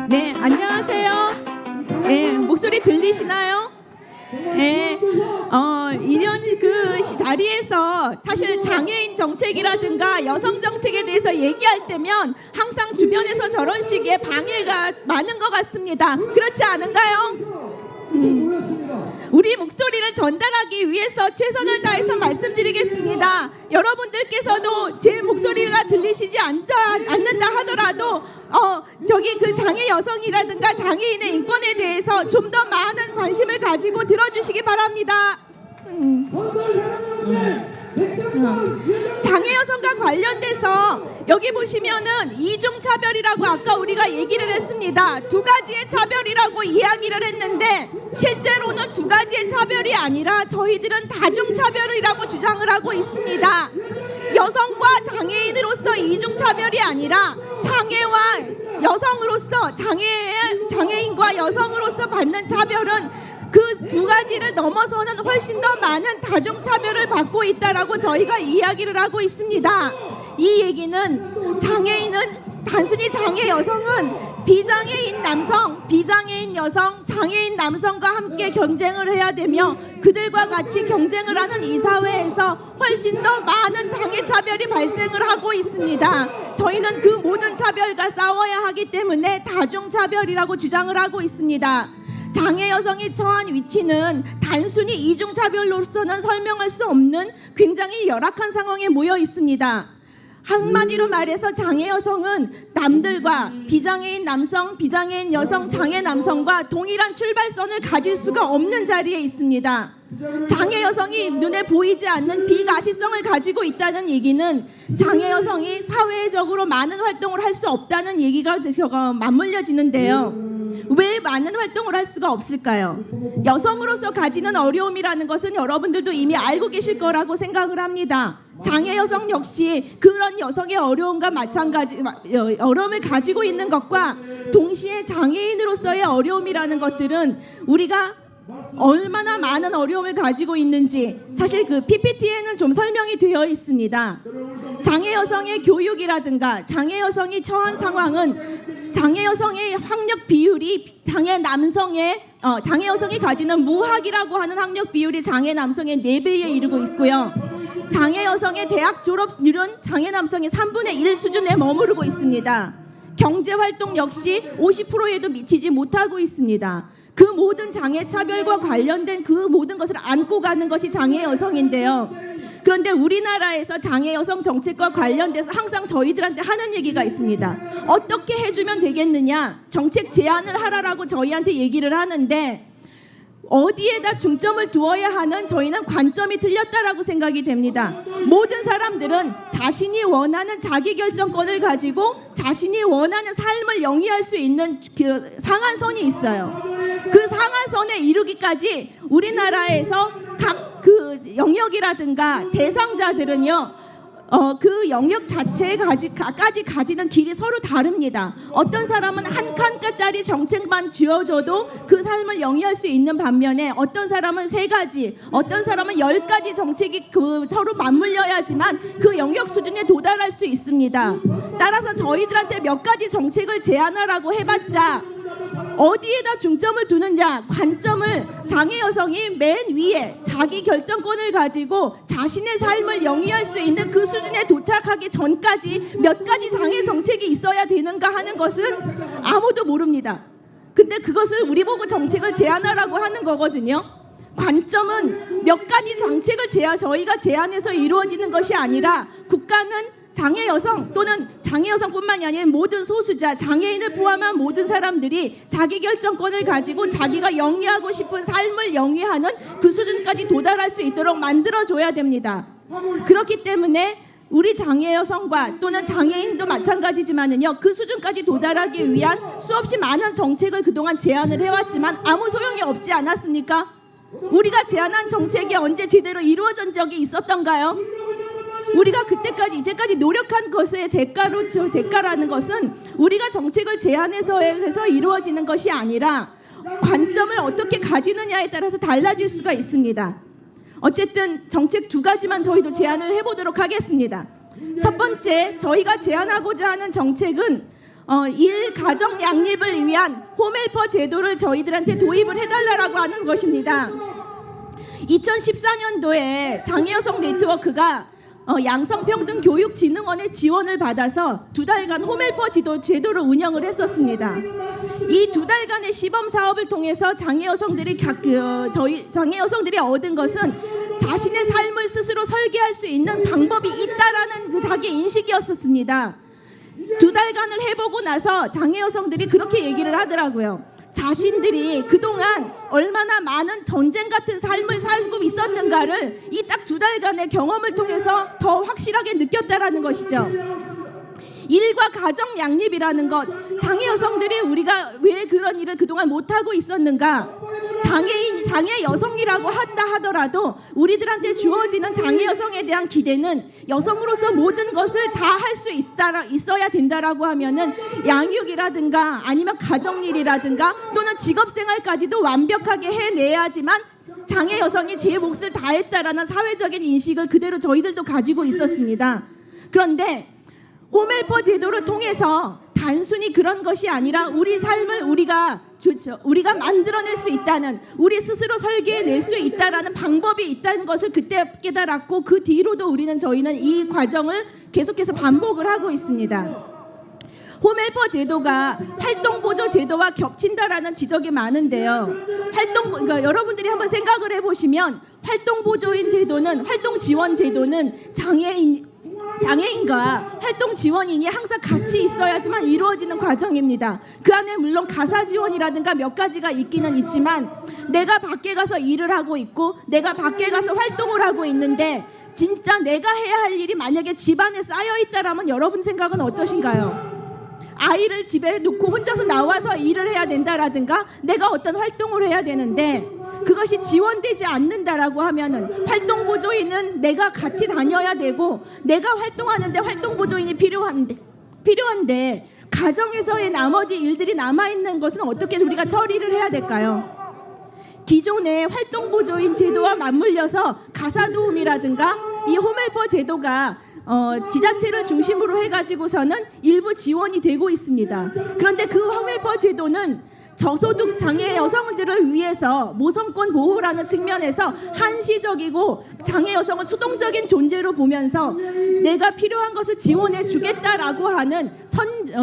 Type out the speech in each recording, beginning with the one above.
네, 안녕하세요. 네, 목소리 들리시나요? 네, 이런 그 자리에서 사실 장애인 정책이라든가 여성 정책에 대해서 얘기할 때면 항상 주변에서 저런 식의 방해가 많은 것 같습니다. 그렇지 않은가요? 우리 목소리를 전달하기 위해서 최선을 다해서 말씀드리겠습니다. 여러분들께서도 제 목소리가 들리시지 않는다 하더라도 저기 그 장애 여성이라든가 장애인의 인권에 대해서 좀 더 많은 관심을 가지고 들어주시기 바랍니다. 장애 여성과 관련돼서 여기 보시면은 이중차별이라고 아까 우리가 얘기를 했습니다. 두 가지의 차별이라고 이야기를 했는데 실제로는 두 가지의 차별이 아니라 저희들은 다중차별이라고 주장을 하고 있습니다. 여성과 장애인으로서 이중차별이 아니라 장애와 여성으로서 장애인과 여성으로서 받는 차별은 그 두 가지를 넘어서는 훨씬 더 많은 다중차별을 받고 있다라고 저희가 이야기를 하고 있습니다. 이 얘기는 장애인은 단순히 장애 여성은 비장애인 남성, 비장애인 여성, 장애인 남성과 함께 경쟁을 해야 되며 그들과 같이 경쟁을 하는 이 사회에서 훨씬 더 많은 장애 차별이 발생을 하고 있습니다. 저희는 그 모든 차별과 싸워야 하기 때문에 다중차별이라고 주장을 하고 있습니다. 장애 여성이 처한 위치는 단순히 이중차별로서는 설명할 수 없는 굉장히 열악한 상황에 모여 있습니다. 한마디로 말해서 장애 여성은 남들과 비장애인 남성, 비장애인 여성, 장애 남성과 동일한 출발선을 가질 수가 없는 자리에 있습니다. 장애 여성이 눈에 보이지 않는 비가시성을 가지고 있다는 얘기는 장애 여성이 사회적으로 많은 활동을 할 수 없다는 얘기가 맞물려지는데요. 왜 많은 활동을 할 수가 없을까요? 여성으로서 가지는 어려움이라는 것은 여러분들도 이미 알고 계실 거라고 생각을 합니다. 장애 여성 역시 그런 여성의 어려움과 마찬가지 어려움을 가지고 있는 것과 동시에 장애인으로서의 어려움이라는 것들은 우리가 얼마나 많은 어려움을 가지고 있는지 사실 그 PPT에는 좀 설명이 되어 있습니다. 장애 여성의 교육이라든가 장애 여성이 처한 상황은 장애 여성의 학력 비율이 장애 여성이 가지는 무학이라고 하는 학력 비율이 장애 남성의 4배에 이르고 있고요. 장애 여성의 대학 졸업률은 장애 남성의 3분의 1 수준에 머무르고 있습니다. 경제 활동 역시 50%에도 미치지 못하고 있습니다. 그 모든 장애 차별과 관련된 그 모든 것을 안고 가는 것이 장애 여성인데요. 그런데 우리나라에서 장애 여성 정책과 관련돼서 항상 저희들한테 하는 얘기가 있습니다. 어떻게 해주면 되겠느냐? 정책 제안을 하라라고 저희한테 얘기를 하는데 어디에다 중점을 두어야 하는 저희는 관점이 틀렸다라고 생각이 됩니다. 모든 사람들은 자신이 원하는 자기결정권을 가지고 자신이 원하는 삶을 영위할 수 있는 그 상한선이 있어요. 그 상한선에 이르기까지 우리나라에서 각 그 영역이라든가 대상자들은요 그 영역 자체까지 가지는 길이 서로 다릅니다. 어떤 사람은 한 칸짜리 정책만 쥐어줘도 그 삶을 영위할 수 있는 반면에 어떤 사람은 3가지, 어떤 사람은 10가지 정책이 그 서로 맞물려야지만 그 영역 수준에 도달할 수 있습니다. 따라서 저희들한테 몇 가지 정책을 제안하라고 해봤자 어디에다 중점을 두느냐, 관점을 장애 여성이 맨 위에 자기 결정권을 가지고 자신의 삶을 영위할 수 있는 그 수준에 도착하기 전까지 몇 가지 장애 정책이 있어야 되는가 하는 것은 아무도 모릅니다. 근데 그것을 우리 보고 정책을 제안하라고 하는 거거든요. 관점은 몇 가지 정책을 저희가 제안해서 이루어지는 것이 아니라 국가는 장애 여성 또는 장애 여성뿐만이 아니라 모든 소수자, 장애인을 포함한 모든 사람들이 자기결정권을 가지고 자기가 영위하고 싶은 삶을 영위하는 그 수준까지 도달할 수 있도록 만들어줘야 됩니다. 그렇기 때문에 우리 장애 여성과 또는 장애인도 마찬가지지만은요, 그 수준까지 도달하기 위한 수없이 많은 정책을 그동안 제안을 해왔지만 아무 소용이 없지 않았습니까? 우리가 제안한 정책이 언제 제대로 이루어진 적이 있었던가요? 우리가 그때까지 이제까지 노력한 것의 대가라는 것은 우리가 정책을 제안해서 이루어지는 것이 아니라 관점을 어떻게 가지느냐에 따라서 달라질 수가 있습니다. 어쨌든 정책 두 가지만 저희도 제안을 해보도록 하겠습니다. 첫 번째, 저희가 제안하고자 하는 정책은 일가정 양립을 위한 홈헬퍼 제도를 저희들한테 도입을 해달라고 하는 것입니다. 2014년도에 장애여성 네트워크가 양성평등교육진흥원의 지원을 받아서 2달간 홈헬퍼 제도를 운영을 했었습니다. 이 2달간의 시범 사업을 통해서 장애여성들이 얻은 것은 자신의 삶을 스스로 설계할 수 있는 방법이 있다라는 그 자기 인식이었었습니다. 2달간을 해보고 나서 장애여성들이 그렇게 얘기를 하더라고요. 자신들이 그동안 얼마나 많은 전쟁 같은 삶을 살고 있었는가를 이 딱 2달간의 경험을 통해서 더 확실하게 느꼈다라는 것이죠. 일과 가정 양립이라는 것, 장애 여성들이 우리가 왜 그런 일을 그동안 못하고 있었는가? 장애 여성이라고 한다 하더라도 우리들한테 주어지는 장애 여성에 대한 기대는 여성으로서 모든 것을 다 할 수 있어야 된다라고 하면은 양육이라든가 아니면 가정일이라든가 또는 직업생활까지도 완벽하게 해내야지만 장애 여성이 제 몫을 다했다라는 사회적인 인식을 그대로 저희들도 가지고 있었습니다. 그런데 홈헬퍼 제도를 통해서 단순히 그런 것이 아니라 우리 삶을 우리가 만들어낼 수 있다는, 우리 스스로 설계해낼 수 있다라는 방법이 있다는 것을 그때 깨달았고, 그 뒤로도 저희는 이 과정을 계속해서 반복을 하고 있습니다. 홈헬퍼 제도가 활동보조 제도와 겹친다라는 지적이 많은데요. 그러니까 여러분들이 한번 생각을 해보시면 활동보조인 제도는, 활동지원 제도는 장애인과 활동 지원인이 항상 같이 있어야지만 이루어지는 과정입니다. 그 안에 물론 가사 지원이라든가 몇 가지가 있기는 있지만, 내가 밖에 가서 일을 하고 있고 내가 밖에 가서 활동을 하고 있는데 진짜 내가 해야 할 일이 만약에 집안에 쌓여 있다라면 여러분 생각은 어떠신가요? 아이를 집에 놓고 혼자서 나와서 일을 해야 된다라든가 내가 어떤 활동을 해야 되는데 그것이 지원되지 않는다라고 하면은 활동보조인은 내가 같이 다녀야 되고, 내가 활동하는데 활동보조인이 필요한데 가정에서의 나머지 일들이 남아있는 것은 어떻게 우리가 처리를 해야 될까요? 기존의 활동보조인 제도와 맞물려서 가사도우미라든가 이 홈헬퍼 제도가 지자체를 중심으로 해가지고서는 일부 지원이 되고 있습니다. 그런데 그 홈헬퍼 제도는 저소득 장애 여성들을 위해서 모성권 보호라는 측면에서 한시적이고 장애 여성을 수동적인 존재로 보면서 내가 필요한 것을 지원해 주겠다라고 하는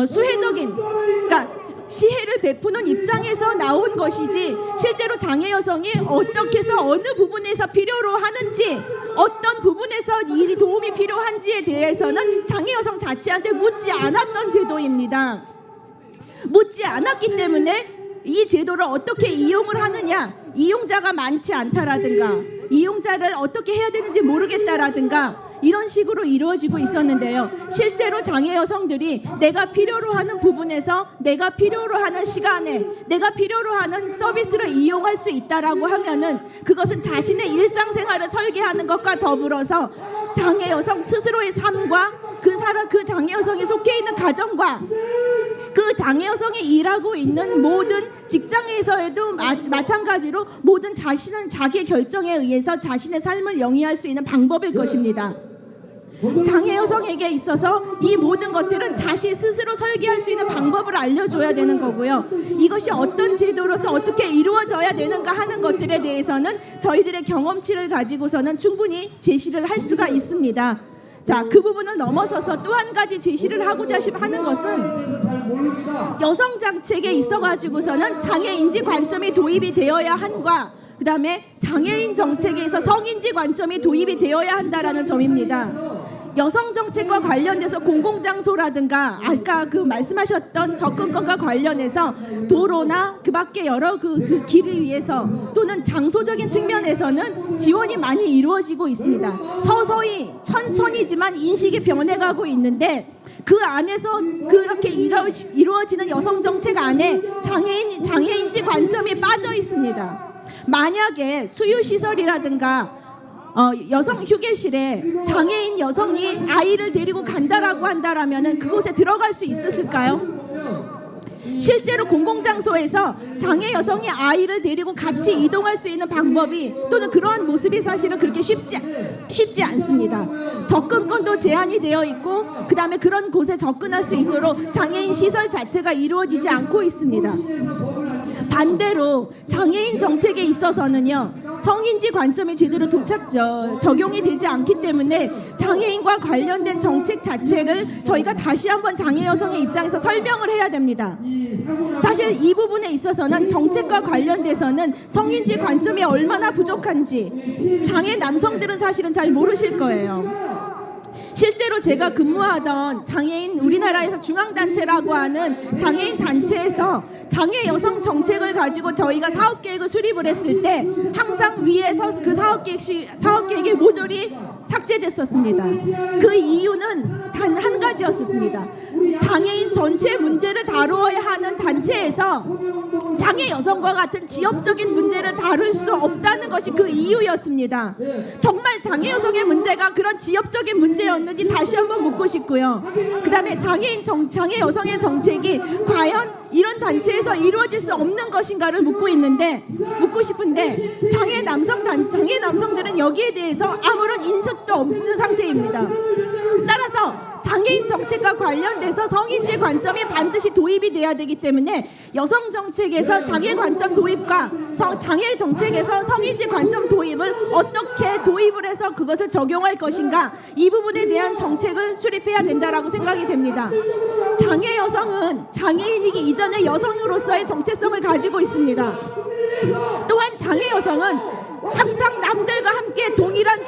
수혜적인, 그러니까 시혜를 베푸는 입장에서 나온 것이지, 실제로 장애 여성이 어떻게 해서 어느 부분에서 필요로 하는지, 어떤 부분에서 이 도움이 필요한지에 대해서는 장애 여성 자체한테 묻지 않았던 제도입니다. 묻지 않았기 때문에 이 제도를 어떻게 이용을 하느냐, 이용자가 많지 않다라든가 이용자를 어떻게 해야 되는지 모르겠다라든가 이런 식으로 이루어지고 있었는데요. 실제로 장애 여성들이 내가 필요로 하는 부분에서 내가 필요로 하는 시간에 내가 필요로 하는 서비스를 이용할 수 있다라고 하면은 그것은 자신의 일상생활을 설계하는 것과 더불어서 장애 여성 스스로의 삶과 그 장애 여성이 속해 있는 가정과 그 장애 여성이 일하고 있는 모든 직장에서에도 마찬가지로 모든 자신은 자기 결정에 의해서 자신의 삶을 영위할 수 있는 방법일 것입니다. 장애 여성에게 있어서 이 모든 것들은 자신 스스로 설계할 수 있는 방법을 알려줘야 되는 거고요. 이것이 어떤 제도로서 어떻게 이루어져야 되는가 하는 것들에 대해서는 저희들의 경험치를 가지고서는 충분히 제시를 할 수가 있습니다. 자, 그 부분을 넘어서서 또 한 가지 제시를 하고자 하는 것은 여성 정책에 있어가지고서는 장애인지 관점이 도입이 되어야 한과 그 다음에 장애인 정책에서 성인지 관점이 도입이 되어야 한다라는 점입니다. 여성 정책과 관련돼서 공공장소라든가 아까 그 말씀하셨던 접근권과 관련해서 도로나 그 밖에 여러 그 길을 위해서 또는 장소적인 측면에서는 지원이 많이 이루어지고 있습니다. 서서히 천천히지만 인식이 변해가고 있는데 그 안에서 그렇게 이루어지는 여성 정책 안에 장애인지 관점이 빠져 있습니다. 만약에 수유시설이라든가 여성 휴게실에 장애인 여성이 아이를 데리고 간다라고 한다라면은 그곳에 들어갈 수 있었을까요? 실제로 공공장소에서 장애 여성이 아이를 데리고 같이 이동할 수 있는 방법이 또는 그러한 모습이 사실은 그렇게 쉽지 않습니다. 접근권도 제한이 되어 있고 그다음에 그런 곳에 접근할 수 있도록 장애인 시설 자체가 이루어지지 않고 있습니다. 반대로 장애인 정책에 있어서는요, 성인지 관점이 제대로 적용이 되지 않기 때문에 장애인과 관련된 정책 자체를 저희가 다시 한번 장애 여성의 입장에서 설명을 해야 됩니다. 사실 이 부분에 있어서는 정책과 관련돼서는 성인지 관점이 얼마나 부족한지 장애 남성들은 사실은 잘 모르실 거예요. 실제로 제가 근무하던 장애인 우리나라에서 중앙단체라고 하는 장애인 단체에서 장애 여성 정책을 가지고 저희가 사업 계획을 수립을 했을 때 항상 위에서 그 사업 계획이 모조리 삭제됐었습니다. 그 이유는 단 한 가지였습니다. 장애인 전체 문제를 다루어야 하는 단체에서 장애 여성과 같은 지역적인 문제를 다룰 수 없다는 것이 그 이유였습니다. 정말 장애 여성의 문제가 그런 지역적인 문제였는지 다시 한번 묻고 싶고요. 그 다음에 장애 여성의 정책이 과연 이런 단체에서 이루어질 수 없는 것인가를 묻고 싶은데 장애 남성들은 여기에 대해서 아무런 인식도 없는 상태입니다. 따라서 장애인 정책과 관련돼서 성인지 관점이 반드시 도입이 돼야 되기 때문에 여성 정책에서 장애 관점 도입과 장애 정책에서 성인지 관점 도입을 어떻게 도입을 해서 그것을 적용할 것인가, 이 부분에 대한 정책을 수립해야 된다라고 생각이 됩니다. 장애 여성은 장애인이기 이전에 여성으로서의 정체성을 가지고 있습니다. 또한 장애 여성은 항상 남들과 함께 동일한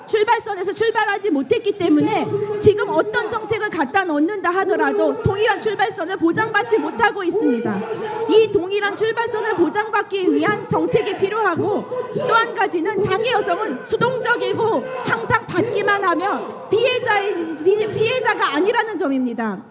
출발선에서 출발하지 못했기 때문에 지금 어떤 정책을 갖다 넣는다 하더라도 동일한 출발선을 보장받지 못하고 있습니다. 이 동일한 출발선을 보장받기 위한 정책이 필요하고, 또 한 가지는 장애 여성은 수동적이고 항상 받기만 하면 피해자가 아니라는 점입니다.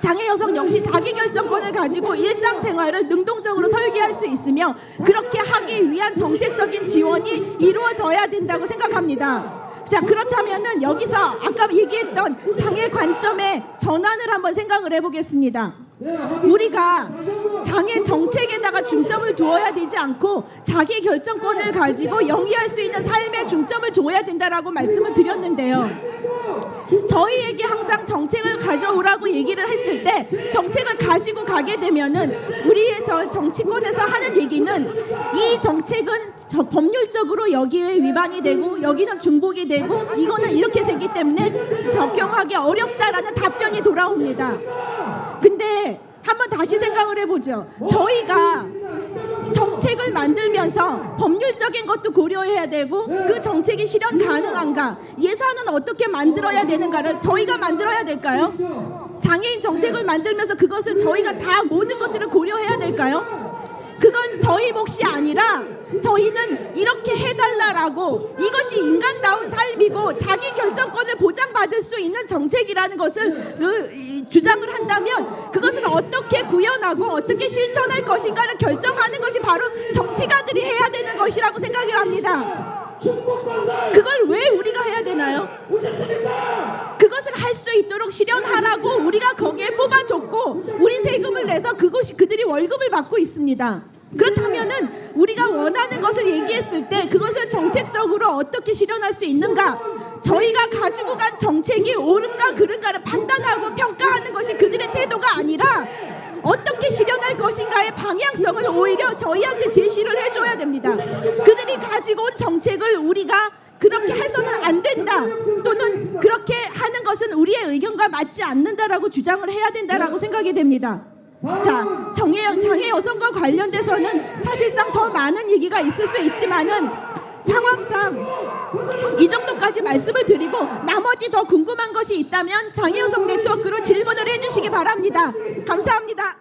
장애 여성 역시 자기결정권을 가지고 일상생활을 능동적으로 설계할 수 있으며 그렇게 하기 위한 정책적인 지원이 이루어져야 된다고 생각합니다. 자, 그렇다면은 여기서 아까 얘기했던 장애 관점의 전환을 한번 생각을 해보겠습니다. 우리가 장애 정책에다가 중점을 두어야 되지 않고 자기 결정권을 가지고 영위할 수 있는 삶에 중점을 줘야 된다라고 말씀을 드렸는데요. 저희에게 항상 정책을 가져오라고 얘기를 했을 때 정책을 가지고 가게 되면은 우리의 정치권에서 하는 얘기는 이 정책은 법률적으로 여기에 위반이 되고 여기는 중복이 되고 이거는 이렇게 생기 때문에 적용하기 어렵다라는 답변이 돌아옵니다. 근데 한번 다시 생각을 해보죠. 저희가 정책을 만들면서 법률적인 것도 고려해야 되고 그 정책이 실현 가능한가, 예산은 어떻게 만들어야 되는가를 저희가 만들어야 될까요? 장애인 정책을 만들면서 그것을 저희가 다 모든 것들을 고려해야 될까요? 그건 저희 몫이 아니라 저희는 이렇게 해달라라고, 이것이 인간다운 삶이고 자기 결정권을 보장받을 수 있는 정책이라는 것을 주장을 한다면 그것을 어떻게 구현하고 어떻게 실천할 것인가를 결정하는 것이 바로 정치가들이 해야 되는 것이라고 생각을 합니다. 그걸 왜 우리가 해야 되나요? 그것을 할 수 있도록 실현하라고 우리가 거기에 뽑아줬고 우리 세금을 내서 그들이 월급을 받고 있습니다. 그렇다면은 우리가 원하는 것을 얘기했을 때 그것을 정책적으로 어떻게 실현할 수 있는가, 저희가 가지고 간 정책이 옳은가 그른가를 판단하고 평가하는 것이 그들의 태도가 아니라 어떻게 실현할 것인가의 방향성을 오히려 저희한테 제시를 해줘야 됩니다. 그들이 가지고 온 정책을 우리가 그렇게 해서는 안 된다, 또는 그렇게 하는 것은 우리의 의견과 맞지 않는다라고 주장을 해야 된다라고 생각이 됩니다. 자, 장애 여성과 관련돼서는 사실상 더 많은 얘기가 있을 수 있지만은 상황상 이 정도까지 말씀을 드리고 나머지 더 궁금한 것이 있다면 장애 여성 네트워크로 질문을 해주시기 바랍니다. 감사합니다.